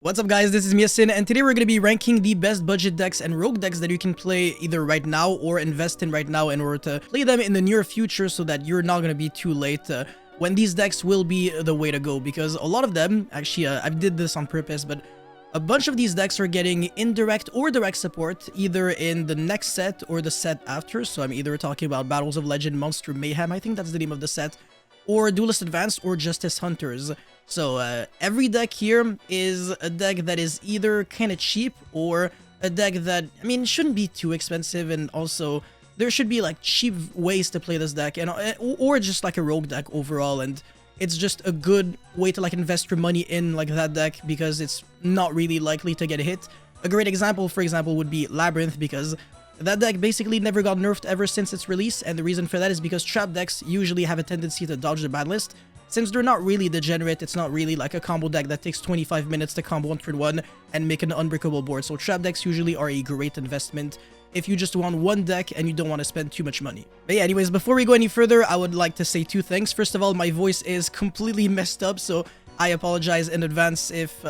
What's up guys, this is Yasin, and today we're going to be ranking the best budget decks and rogue decks that you can play either right now or invest in right now in order to play them in the near future so that you're not going to be too late when these decks will be the way to go. Because a lot of them, actually I did this on purpose, but a bunch of these decks are getting indirect or direct support either in the next set or the set after. So I'm either talking about Battles of Legend, Monster Mayhem, I think that's the name of the set, or Duelist Advanced or Justice Hunters. So every deck here is a deck that is either kind of cheap or a deck that, I mean, shouldn't be too expensive, and also there should be like cheap ways to play this deck, and or just like a rogue deck overall, and it's just a good way to like invest your money in like that deck because it's not really likely to get hit. A great example, for example, would be Labyrinth, because that deck basically never got nerfed ever since its release, and the reason for that is because trap decks usually have a tendency to dodge the ban list. Since they're not really degenerate, it's not really like a combo deck that takes 25 minutes to combo 1-for-1 and make an unbreakable board. So trap decks usually are a great investment if you just want one deck and you don't want to spend too much money. But yeah, anyways, before we go any further, I would like to say two things. First of all, my voice is completely messed up, so I apologize in advance if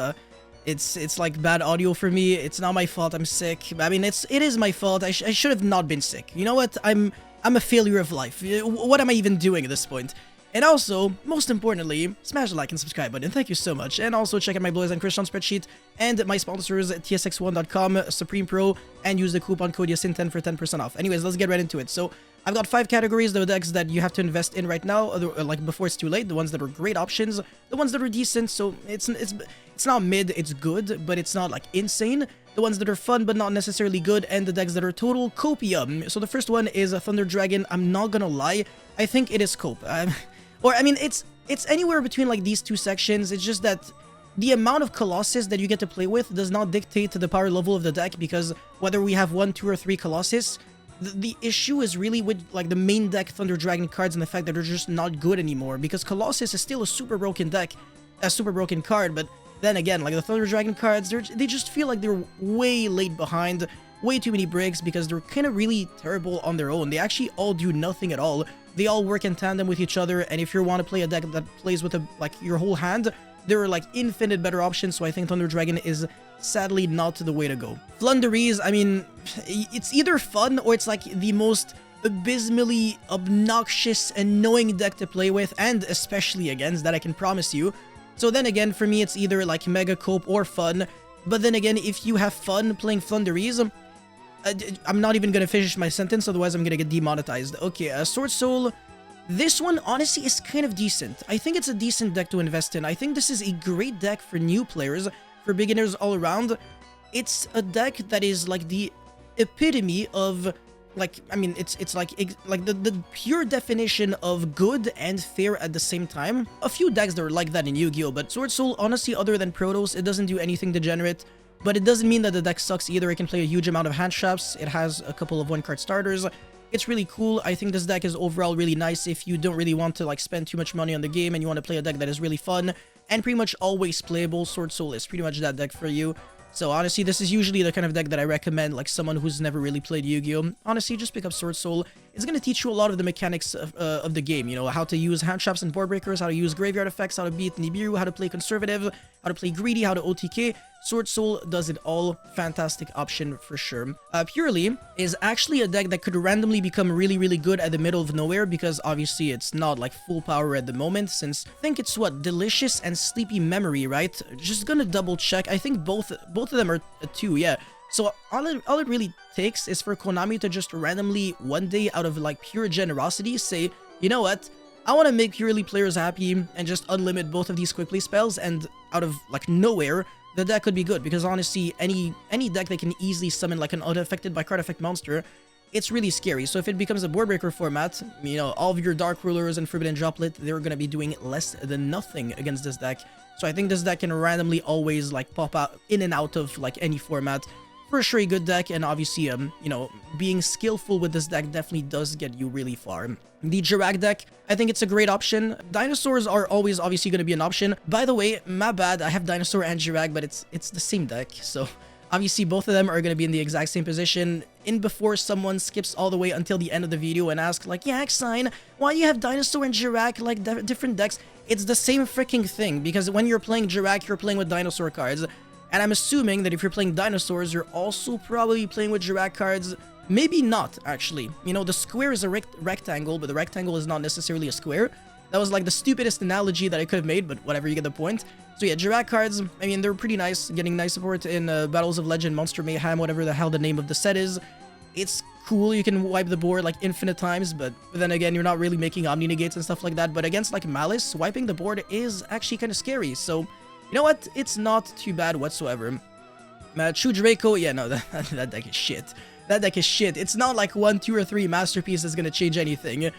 it's like bad audio for me. It's not my fault, I'm sick. I mean, it is my fault. I should have not been sick. You know what? I'm a failure of life. What am I even doing at this point? And also, most importantly, smash the like and subscribe button, thank you so much. And also check out my blogs on Crystron Spreadsheet and my sponsors at tsx1.com, Supreme Pro, and use the coupon code YACIN10 for 10% off. Anyways, let's get right into it. So I've got 5 categories, the decks that you have to invest in right now, like before it's too late, the ones that are great options, the ones that are decent, so it's not mid, it's good, but it's not like insane, the ones that are fun but not necessarily good, and the decks that are total copium. So the first one is a Thunder Dragon. I'm not gonna lie, I think it is cope. Or, I mean, it's anywhere between, like, these two sections. It's just that the amount of Colossus that you get to play with does not dictate the power level of the deck, because whether we have 1, 2, or 3 Colossus, the issue is really with, like, the main deck Thunder Dragon cards and the fact that they're just not good anymore, because Colossus is still a super broken deck, a super broken card, but then again, like, the Thunder Dragon cards, they just feel like they're way late behind, way too many breaks, because they're kind of really terrible on their own. They actually all do nothing at all. They all work in tandem with each other, and if you want to play a deck that plays with your whole hand, there are like infinite better options, so I think Thunder Dragon is sadly not the way to go. Flunderies, I mean, it's either fun or it's like the most abysmally obnoxious, annoying deck to play with, and especially against, that I can promise you. So then again, for me, it's either like mega cope or fun, but then again, if you have fun playing Flunderies, I'm not even gonna finish my sentence, otherwise I'm gonna get demonetized. Okay, Sword Soul. This one, honestly, is kind of decent. I think it's a decent deck to invest in. I think this is a great deck for new players, for beginners all around. It's a deck that is like the epitome of, like, I mean, it's like the pure definition of good and fair at the same time. A few decks that are like that in Yu-Gi-Oh, but Sword Soul, honestly, other than Protos, it doesn't do anything degenerate. But it doesn't mean that the deck sucks either. It can play a huge amount of hand traps. It has a couple of one-card starters. It's really cool. I think this deck is overall really nice if you don't really want to like spend too much money on the game and you want to play a deck that is really fun and pretty much always playable. Sword Soul is pretty much that deck for you. So honestly, this is usually the kind of deck that I recommend, like someone who's never really played Yu-Gi-Oh! Honestly, just pick up Sword Soul. It's going to teach you a lot of the mechanics of the game, you know, how to use hand traps and board breakers, how to use graveyard effects, how to beat Nibiru, how to play conservative, how to play greedy, how to OTK. Sword Soul does it all. Fantastic option for sure. Purely is actually a deck that could randomly become really, really good at the middle of nowhere, because obviously it's not like full power at the moment, since I think it's what, Delicious and Sleepy Memory, right? Just gonna double check. I think both of them are 2, yeah. So all it really takes is for Konami to just randomly one day, out of like pure generosity, say, you know what, I want to make purely players happy and just unlimit both of these quick play spells, and out of like nowhere, the deck could be good, because honestly, any deck that can easily summon like an unaffected by card effect monster, it's really scary. So if it becomes a board breaker format, you know, all of your Dark Rulers and Forbidden Droplet, they're gonna be doing less than nothing against this deck. So I think this deck can randomly always like pop out in and out of like any format. For sure a good deck, and obviously, you know, being skillful with this deck definitely does get you really far. The Jirag deck, I think it's a great option. Dinosaurs are always obviously going to be an option. By the way, my bad, I have Dinosaur and Jirag, but it's the same deck, so obviously both of them are going to be in the exact same position. In before someone skips all the way until the end of the video and asks like, yeah, Xine, why do you have Dinosaur and Jirag like different decks? It's the same freaking thing, because when you're playing Jirag, you're playing with Dinosaur cards. And I'm assuming that if you're playing dinosaurs, you're also probably playing with Jirac cards. Maybe not, actually. You know, the square is a rectangle, but the rectangle is not necessarily a square. That was like the stupidest analogy that I could have made, but whatever, you get the point. So yeah, Jirac cards, I mean, they're pretty nice, getting nice support in Battles of Legend, Monster Mayhem, whatever the hell the name of the set is. It's cool, you can wipe the board like infinite times, but then again, you're not really making Omni Negates and stuff like that. But against like Malice, wiping the board is actually kind of scary. So, you know what? It's not too bad whatsoever. True Draco, yeah, no, that deck is shit. That deck is shit. It's not like 1, 2, or 3 Masterpiece that's gonna change anything.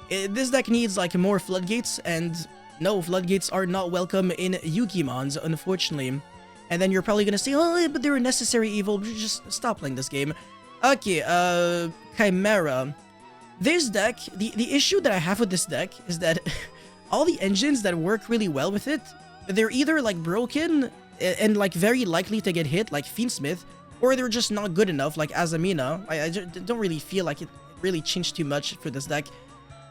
This deck needs like more Floodgates, and no, Floodgates are not welcome in Yu-Gi-Mons, unfortunately. And then you're probably gonna say, oh, but they're a necessary evil. Just stop playing this game. Okay, Chimera. This deck, the issue that I have with this deck is that all the engines that work really well with it, they're either like broken and like very likely to get hit, like Fiendsmith, or they're just not good enough, like Azamina. I don't really feel like it really changed too much for this deck.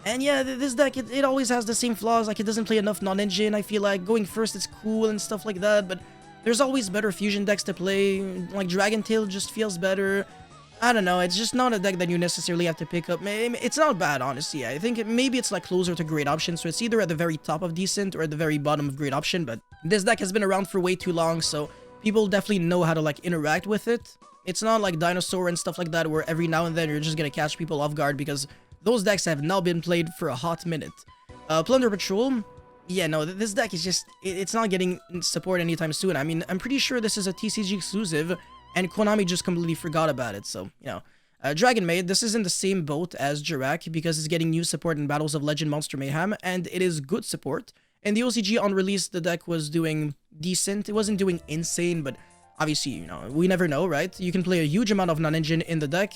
And yeah, this deck, it always has the same flaws, like it doesn't play enough non-engine. I feel like going first is cool and stuff like that, but there's always better fusion decks to play, like Dragon Tail just feels better. I don't know, it's just not a deck that you necessarily have to pick up. It's not bad, honestly. I think maybe it's like closer to great option, so it's either at the very top of decent or at the very bottom of great option, but this deck has been around for way too long, so people definitely know how to like interact with it. It's not like Dinosaur and stuff like that, where every now and then you're just gonna catch people off guard, because those decks have now been played for a hot minute. Plunder Patrol, yeah, no, this deck is just, it's not getting support anytime soon. I mean, I'm pretty sure this is a TCG exclusive, and Konami just completely forgot about it, so, you know. Dragon Maid, this is in the same boat as Jirac, because it's getting new support in Battles of Legend, Monster Mayhem, and it is good support. In the OCG on release, the deck was doing decent. It wasn't doing insane, but obviously, you know, we never know, right? You can play a huge amount of non-engine in the deck,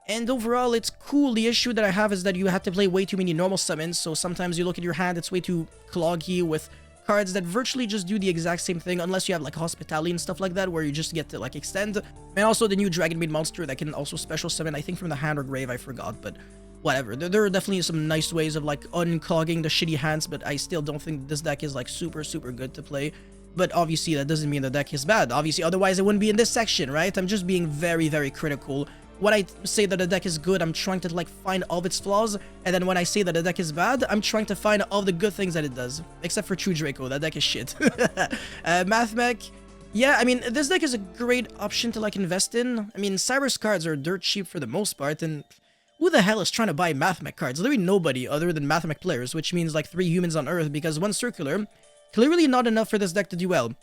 and overall, it's cool. The issue that I have is that you have to play way too many normal summons, so sometimes you look at your hand, it's way too cloggy with cards that virtually just do the exact same thing, unless you have like Hospitality and stuff like that, where you just get to like extend. And also the new Dragon Maid monster that can also special summon, I think from the hand or grave, I forgot, but whatever. There are definitely some nice ways of like unclogging the shitty hands, but I still don't think this deck is like super good to play. But obviously that doesn't mean the deck is bad. Obviously, otherwise it wouldn't be in this section, right? I'm just being very critical. When I say that the deck is good, I'm trying to like find all of its flaws, and then when I say that the deck is bad, I'm trying to find all the good things that it does. Except for True Draco, that deck is shit. Mathmech, yeah, I mean, this deck is a great option to like invest in. I mean, Cyrus cards are dirt cheap for the most part, and who the hell is trying to buy Mathmech cards? Literally nobody other than Mathmech players, which means like 3 humans on Earth, because 1 circular, clearly not enough for this deck to do well.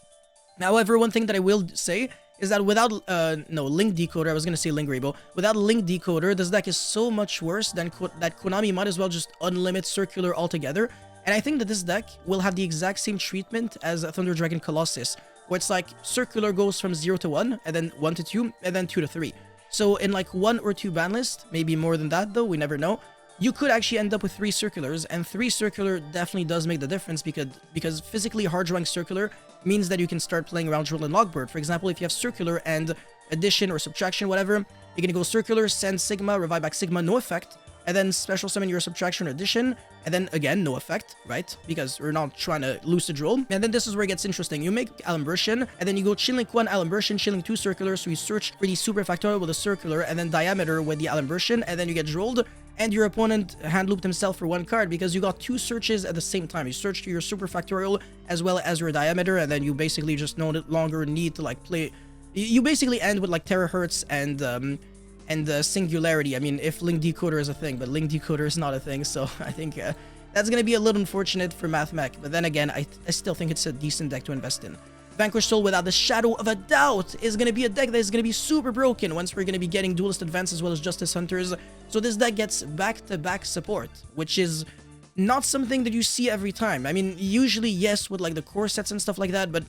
However, one thing that I will say is that without, Link Decoder, I was gonna say Link Rainbow, without Link Decoder, this deck is so much worse than that Konami might as well just unlimit Circular altogether. And I think that this deck will have the exact same treatment as Thunder Dragon Colossus, where it's like Circular goes from 0 to 1, and then 1 to 2, and then 2 to 3. So in like 1 or 2 ban list, maybe more than that though, we never know, you could actually end up with 3 Circulars, and 3 Circular definitely does make the difference, because physically hard drawing Circular means that you can start playing around Drill and Logbird. For example, if you have Circular and Addition or Subtraction, whatever, you're gonna go Circular, send Sigma, revive back Sigma, no effect, and then special summon your Subtraction or Addition, and then again, no effect, right? Because we're not trying to lose the draw. And then this is where it gets interesting. You make Alimbertion, and then you go Chilling 1 Alimbertion, Chilling 2 Circular, so you search for the Super Factorial with a Circular, and then Diameter with the Alimbertion, and then you get drolled, and your opponent hand looped himself for 1 card because you got 2 searches at the same time. You searched your Super Factorial as well as your Diameter, and then you basically just no longer need to like play. You basically end with like Terahertz and Singularity. I mean, if Link Decoder is a thing, but Link Decoder is not a thing, so I think that's gonna be a little unfortunate for Mathmech. But then again, I still think it's a decent deck to invest in. Vanquish Soul, without the shadow of a doubt, is going to be a deck that is going to be super broken once we're going to be getting Duelist Advance as well as Justice Hunters. So this deck gets back-to-back support, which is not something that you see every time. I mean, usually, yes, with like the core sets and stuff like that, but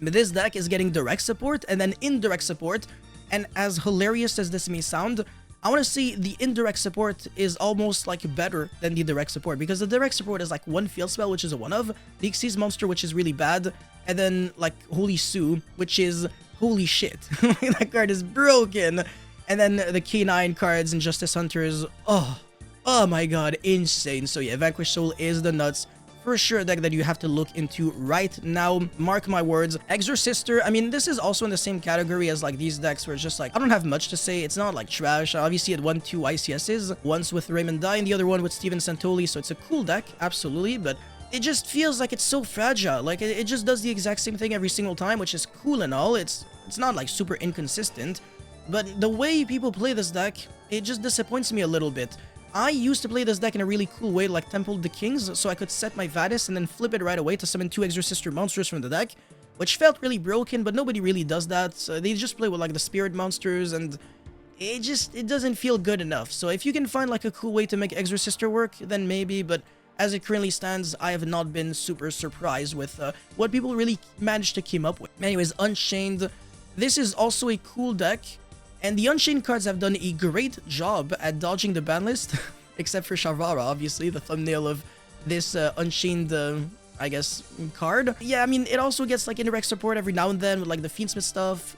this deck is getting direct support and then indirect support. And as hilarious as this may sound, I want to say the indirect support is almost like better than the direct support, because the direct support is like 1 field spell, which is a 1-of, the Xyz monster, which is really bad, and then like Holy Sue, which is holy shit. That card is broken. And then the K9 cards and Justice Hunters, oh my god, insane. So yeah, Vanquish Soul is the nuts for sure a deck that you have to look into right now. Mark my words. Exorcister, I mean, this is also in the same category as like these decks where it's just like, I don't have much to say. It's not like trash. Obviously it won 2 ICSs, once with Raymond Dye and the other one with Steven Santoli, so it's a cool deck, absolutely, but it just feels like it's so fragile. Like it just does the exact same thing every single time, which is cool and all. It's not like super inconsistent, but the way people play this deck, it just disappoints me a little bit. I used to play this deck in a really cool way, like Temple of the Kings, so I could set my Vadis and then flip it right away to summon 2 Exorcister monsters from the deck, which felt really broken, but nobody really does that. So they just play with like the Spirit monsters, and it doesn't feel good enough. So if you can find like a cool way to make Exorcister work, then maybe, but as it currently stands, I have not been super surprised with what people really managed to come up with. Anyways, Unchained, this is also a cool deck. And the Unchained cards have done a great job at dodging the ban list, except for Shavara, obviously, the thumbnail of this Unchained, I guess, card. Yeah, I mean, it also gets like indirect support every now and then with like the Fiendsmith stuff,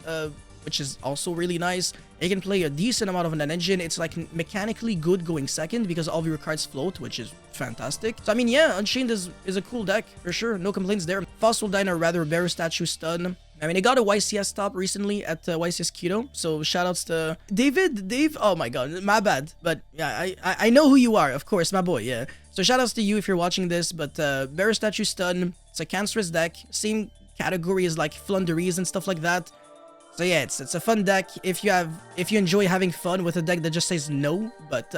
which is also really nice. It can play a decent amount of an engine. It's like mechanically good going second because all of your cards float, which is fantastic. So I mean, yeah, Unchained is a cool deck for sure. No complaints there. Fossil Dine, or rather Bearer Statue Stun. I mean, it got a YCS top recently at YCS Keto, so shoutouts to Dave. Oh my god, my bad. But yeah, I know who you are, of course, my boy. Yeah. So shoutouts to you if you're watching this. But Bearer Statue Stun, it's a cancerous deck, same category as like Flunderies and stuff like that. So yeah, it's a fun deck if you enjoy having fun with a deck that just says no. But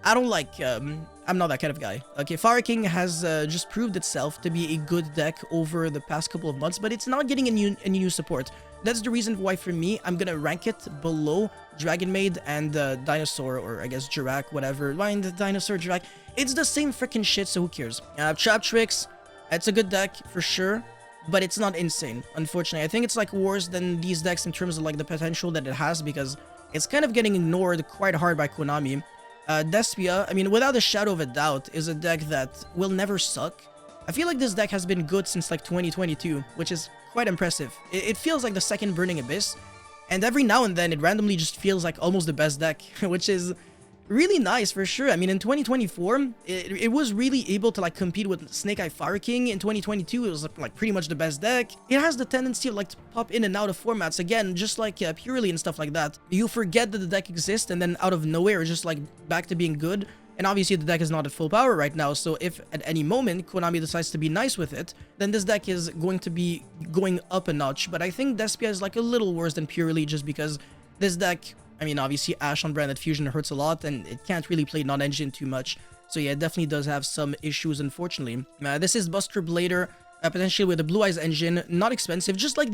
I don't like, I'm not that kind of guy. Okay, Fire King has just proved itself to be a good deck over the past couple of months, but it's not getting any new support. That's the reason why, for me, I'm gonna rank it below Dragon Maid and Dinosaur, or I guess Jirak, whatever. Mind the Dinosaur, Jirak. It's the same freaking shit, so who cares? Trap Tricks, it's a good deck for sure, but it's not insane, unfortunately. I think it's like worse than these decks in terms of like the potential that it has, because it's kind of getting ignored quite hard by Konami. Despia, I mean, without a shadow of a doubt, is a deck that will never suck. I feel like this deck has been good since like 2022, which is quite impressive. It feels like the second Burning Abyss, and every now and then it randomly just feels like almost the best deck, which is really nice for sure. I mean, in 2024, it was really able to like compete with Snake Eye Fire King. In 2022, it was like pretty much the best deck. It has the tendency of like to pop in and out of formats again, just like Purely and stuff like that. You forget that the deck exists, and then out of nowhere, it's just like back to being good. And obviously the deck is not at full power right now, so if at any moment Konami decides to be nice with it, then this deck is going to be going up a notch. But I think Despia is like a little worse than Purely, just because this deck, I mean, obviously Ash on Branded Fusion hurts a lot, and it can't really play non-engine too much. So yeah, it definitely does have some issues, unfortunately. This is Buster Blader, potentially with a Blue Eyes engine. Not expensive, just like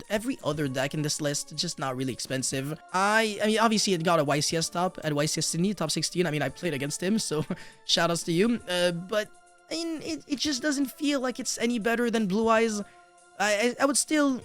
every other deck in this list, just not really expensive. I mean, obviously it got a YCS top at YCS Sydney, top 16. I mean, I played against him, so shoutouts to you. But I mean, it just doesn't feel like it's any better than Blue Eyes. I would still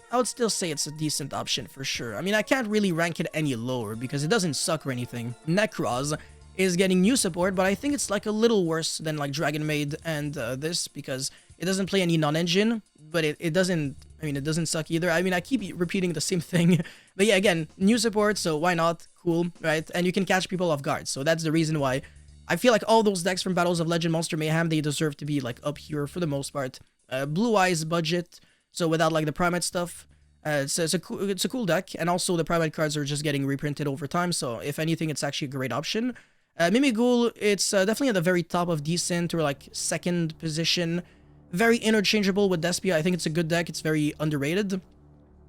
say it's a decent option for sure. I mean, I can't really rank it any lower because it doesn't suck or anything. Necroz is getting new support, but I think it's like a little worse than like Dragon Maid and this, because it doesn't play any non-engine, but it doesn't, I mean, it doesn't suck either. I mean, I keep repeating the same thing, but yeah, again, new support, so why not? Cool, right? And you can catch people off guard, so that's the reason why I feel like all those decks from Battles of Legend, Monster Mayhem, they deserve to be like up here for the most part. Blue Eyes budget, so without like the Primate stuff, it's a cool deck, and also the Primate cards are just getting reprinted over time, so if anything, it's actually a great option. Mimighoul, it's definitely at the very top of decent, or like second position. Very interchangeable with Despia. I think it's a good deck. It's very underrated.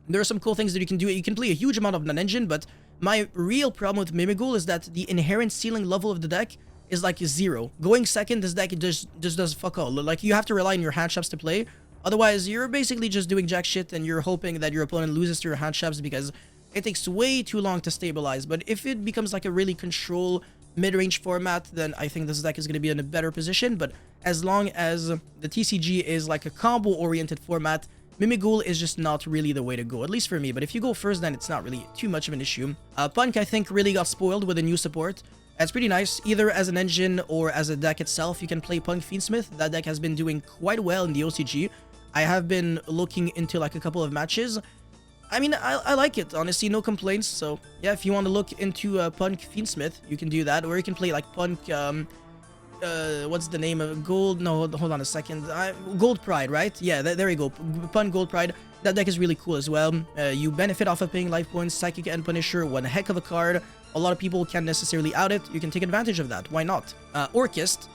There are some cool things that you can do. You can play a huge amount of non-engine, but my real problem with Mimighoul is that the inherent ceiling level of the deck is like 0. Going second, this deck just does fuck all. Like, you have to rely on your hand traps to play. Otherwise, you're basically just doing jack shit, and you're hoping that your opponent loses to your hand traps, because it takes way too long to stabilize. But if it becomes like a really control mid-range format, then I think this deck is going to be in a better position. But as long as the TCG is like a combo-oriented format, Mimighoul is just not really the way to go, at least for me. But if you go first, then it's not really too much of an issue. Punk, I think, really got spoiled with the new support. It's pretty nice, either as an engine or as a deck itself. You can play Punk Fiendsmith. That deck has been doing quite well in the OCG. I have been looking into like a couple of matches. I mean, I like it, honestly, no complaints. So yeah, if you want to look into Punk Fiendsmith, you can do that, or you can play like Punk what's the name of Gold? No, hold on a second. Gold Pride, right? Yeah, there you go. Pun Gold Pride. That deck is really cool as well. You benefit off of paying life points. Psychic and Punisher, one heck of a card. A lot of people can't necessarily out it. You can take advantage of that. Why not? Orchist.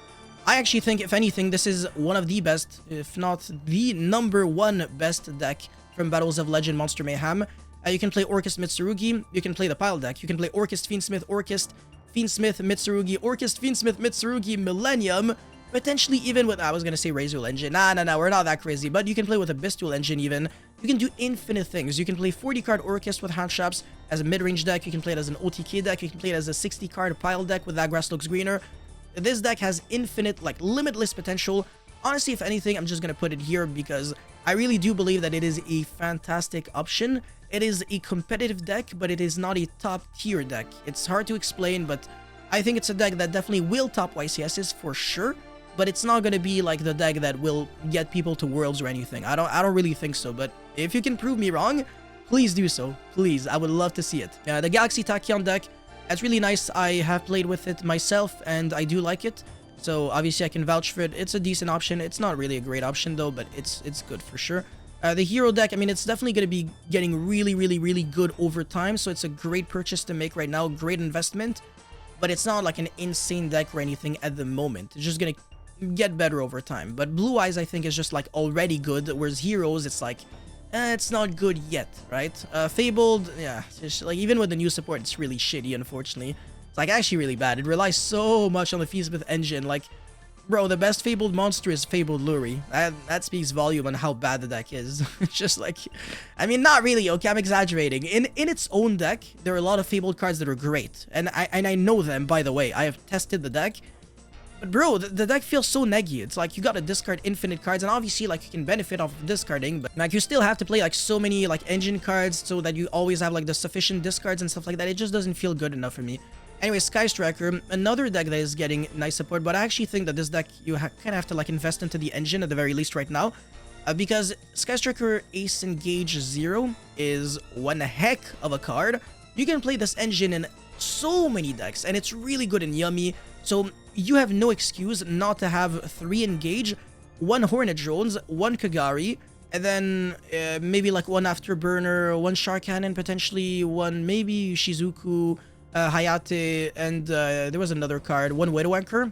I actually think, if anything, this is one of the best, if not the #1 best deck from Battles of Legend Monster Mayhem. You can play Orchist Mitsurugi. You can play the pile deck. You can play Orchist Fiendsmith, Orchist Fiendsmith, Mitsurugi, Orchist Fiendsmith, Mitsurugi, Millennium. Potentially even with, I was gonna say Razor Engine. Nah, we're not that crazy. But you can play with a Bestial Engine even. You can do infinite things. You can play 40-card Orchest with hand traps as a mid-range deck. You can play it as an OTK deck. You can play it as a 60-card pile deck with That Grass Looks Greener. This deck has infinite, like, limitless potential. Honestly, if anything, I'm just gonna put it here because I really do believe that it is a fantastic option. It is a competitive deck, but it is not a top-tier deck. It's hard to explain, but I think it's a deck that definitely will top YCSs for sure. But it's not gonna be like the deck that will get people to Worlds or anything. I don't really think so. But if you can prove me wrong, please do so. Please, I would love to see it. The Galaxy Tachyon deck, that's really nice. I have played with it myself, and I do like it. So obviously I can vouch for it. It's a decent option. It's not really a great option though, but it's good for sure. The hero deck, I mean, it's definitely going to be getting really good over time. So it's a great purchase to make right now. Great investment. But it's not like an insane deck or anything at the moment. It's just going to get better over time. But Blue Eyes, I think, is just like already good. Whereas Heroes, it's like, it's not good yet, right? Fabled, yeah. Just, like, even with the new support, it's really shitty, unfortunately. It's like actually really bad. It relies so much on the Fiendsmith engine. Like, bro, the best Fabled monster is Fabled Lurie. That speaks volume on how bad the deck is. It's just like, I mean, not really, okay, I'm exaggerating. In its own deck, there are a lot of Fabled cards that are great. And I know them, by the way. I have tested the deck. But bro, the deck feels so neggy. It's like you gotta discard infinite cards, and obviously like you can benefit off of discarding, but like you still have to play like so many like engine cards so that you always have like the sufficient discards and stuff like that. It just doesn't feel good enough for me. Anyway, Sky Striker, another deck that is getting nice support, but I actually think that this deck, you kind of have to like invest into the engine at the very least right now, because Sky Striker Ace Engage 0 is one heck of a card. You can play this engine in so many decks, and it's really good and yummy, so you have no excuse not to have 3 Engage, 1 Hornet Drones, 1 Kagari, and then maybe like 1 Afterburner, 1 Shark Cannon, potentially 1 maybe Shizuku, Hayate, and there was another card, 1 Widow Anchor,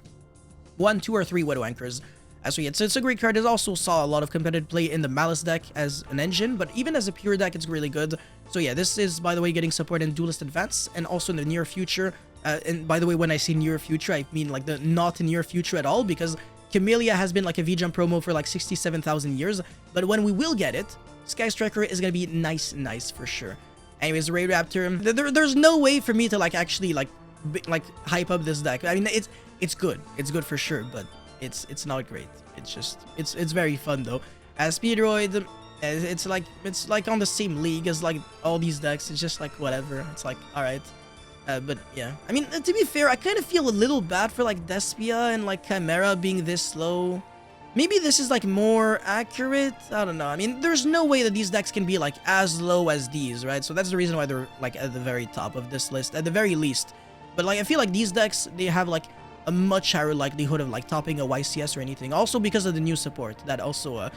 1, 2, or 3 Widow Anchors. So yeah, it's a great card. It also saw a lot of competitive play in the Malice deck as an engine, but even as a pure deck, it's really good. So yeah, this is, by the way, getting support in Duelist Advance, and also in the near future. And by the way, when I say near future, I mean like the not near future at all, because Camellia has been like a V-Jump promo for like 67,000 years, but when we will get it, Sky Striker is gonna be nice for sure. Anyways, Ray Raptor, there's no way for me to like actually like hype up this deck. I mean, it's good for sure, but it's not great. It's just it's very fun though. As Speedroid, it's like on the same league as like all these decks. It's just like whatever. It's like all right. But yeah, I mean, to be fair, I kind of feel a little bad for like Despia and like Chimera being this slow. Maybe this is like more accurate. I don't know. I mean, there's no way that these decks can be like as low as these, right? So that's the reason why they're like at the very top of this list, at the very least. But like, I feel like these decks, they have like a much higher likelihood of like topping a YCS or anything. Also because of the new support, that also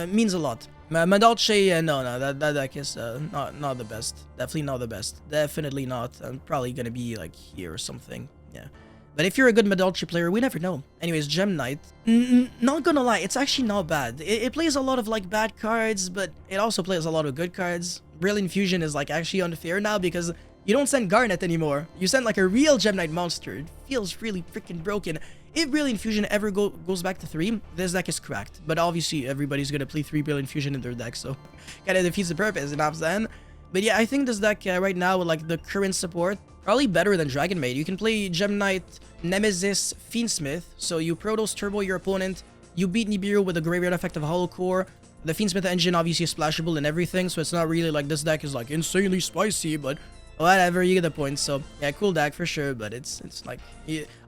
means a lot. Madolche, no, that deck is not the best. Definitely not the best. Definitely not. I'm probably gonna be like here or something. Yeah. But if you're a good Madolche player, we never know. Anyways, Gem Knight, not gonna lie, it's actually not bad. It plays a lot of like bad cards, but it also plays a lot of good cards. Brilliant Fusion is like actually unfair now because you don't send Garnet anymore. You send like a real Gem Knight monster. It feels really freaking broken. If Brilliant Fusion ever goes back to 3, this deck is cracked. But obviously, everybody's gonna play 3 Brilliant Fusion in their deck, so kinda defeats the purpose, you know what I'm saying? But yeah, I think this deck right now, with like the current support, probably better than Dragon Maid. You can play Gem Knight, Nemesis, Fiendsmith, so you Protoss Turbo your opponent, you beat Nibiru with the Graveyard effect of Hollow Core. The Fiendsmith engine obviously is splashable and everything, so it's not really like this deck is like insanely spicy, but whatever, you get the point. So yeah, cool deck for sure, but it's like,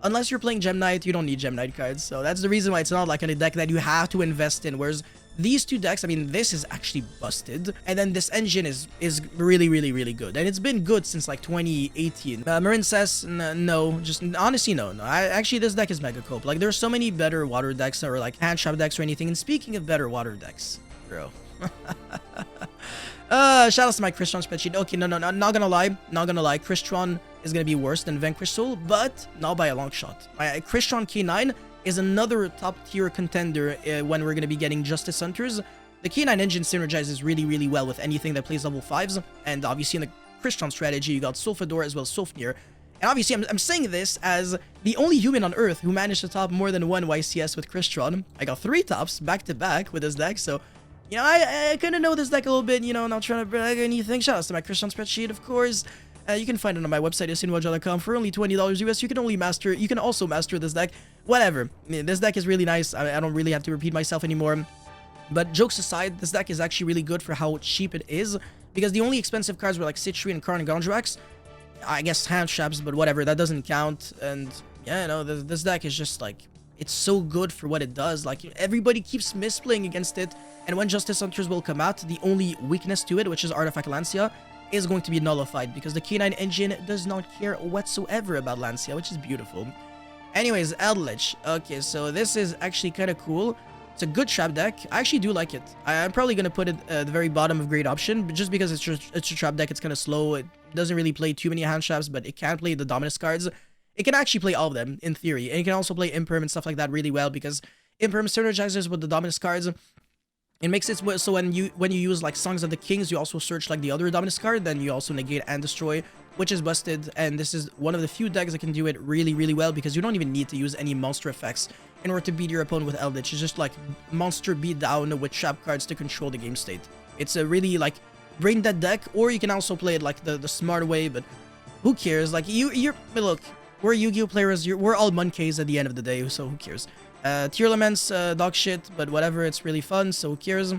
unless you're playing Gem Knight, you don't need Gem Knight cards, so that's the reason why it's not like a deck that you have to invest in, whereas these two decks, I mean, this is actually busted, and then this engine is really good, and it's been good since like 2018. Marin says no, just honestly no. Actually, this deck is mega cope. Like, there's so many better water decks or like hand trap decks or anything. And speaking of better water decks, bro. Shout out to my Crystron spreadsheet. Okay, no, not gonna lie, Crystron is gonna be worse than Vanquish Soul, but not by a long shot. My Crystron K9 is another top tier contender when we're gonna be getting Justice Hunters. The K9 engine synergizes really well with anything that plays level 5s, and obviously in the Crystron strategy, you got Sulfador as well as Sofnir. And obviously, I'm saying this as the only human on Earth who managed to top more than one YCS with Crystron. I got 3 tops back to back with this deck, so you know, I kind of know this deck a little bit, you know, not trying to brag or anything. Shout out to my Crystron spreadsheet, of course. You can find it on my website, yacineygo.com, for only $20 US. You can also master this deck. Whatever. I mean, this deck is really nice. I don't really have to repeat myself anymore. But jokes aside, this deck is actually really good for how cheap it is, because the only expensive cards were like Citrine and Karn and Gondrax. I guess hand traps, but whatever, that doesn't count. And yeah, no, this deck is just like, it's so good for what it does. Like, everybody keeps misplaying against it, and when Justice Hunters will come out, the only weakness to it, which is Artifact Lancia, is going to be nullified, because the K9 engine does not care whatsoever about Lancia, which is beautiful. Anyways, Eldritch. Okay, so this is actually kind of cool. It's a good trap deck. I actually do like it. I'm probably going to put it at the very bottom of great option, but just because it's a trap deck, it's kind of slow. It doesn't really play too many hand traps, but it can play the Dominus cards. It can actually play all of them, in theory. And it can also play Imperm and stuff like that really well, because Imperm synergizes with the Dominus cards. It makes it so when you use like Songs of the Kings, you also search like the other Dominus card, then you also negate and destroy, which is busted. And this is one of the few decks that can do it really well, because you don't even need to use any monster effects in order to beat your opponent with Eldritch. It's just like monster beat down with trap cards to control the game state. It's a really like brain dead deck, or you can also play it like the smart way, but who cares? Like look, we're Yu-Gi-Oh players, we're all Monkeys at the end of the day, so who cares? Tier Elements, dog shit, but whatever, it's really fun, so who cares?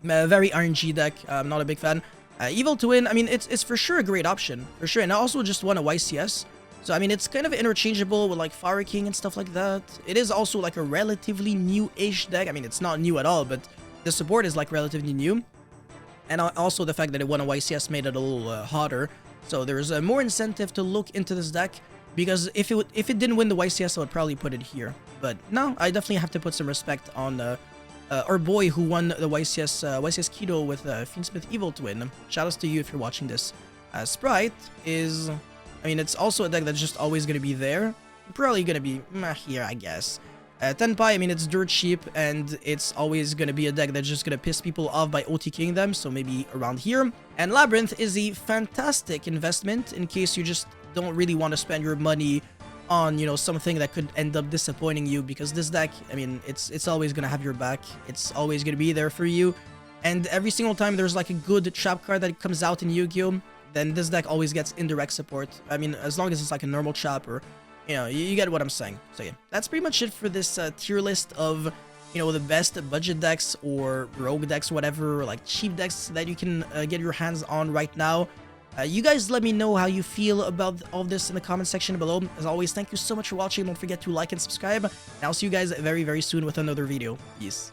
Very RNG deck, I'm not a big fan. Evil Twin, I mean, it's for sure a great option, for sure, and I also just won a YCS, so I mean, it's kind of interchangeable with like Fire King and stuff like that. It is also like a relatively new-ish deck. I mean, it's not new at all, but the support is like relatively new. And also the fact that it won a YCS made it a little hotter, so there's more incentive to look into this deck. Because if it didn't win the YCS, I would probably put it here. But no, I definitely have to put some respect on our boy who won the YCS Keto with Fiendsmith Evil Twin. Shoutouts to you if you're watching this. Sprite is, I mean, it's also a deck that's just always going to be there. Probably going to be here, I guess. Tenpai, I mean, it's dirt cheap, and it's always going to be a deck that's just going to piss people off by OTKing them, so maybe around here. And Labyrinth is a fantastic investment in case you just don't really want to spend your money on, you know, something that could end up disappointing you, because this deck, I mean, it's always going to have your back. It's always going to be there for you. And every single time there's like a good trap card that comes out in Yu-Gi-Oh, then this deck always gets indirect support. I mean, as long as it's like a normal trap, or, you know, you get what I'm saying. So yeah, that's pretty much it for this tier list of, you know, the best budget decks or rogue decks, whatever, or like cheap decks that you can get your hands on right now. You guys let me know how you feel about all of this in the comment section below. As always, thank you so much for watching. Don't forget to like and subscribe. And I'll see you guys very soon with another video. Peace.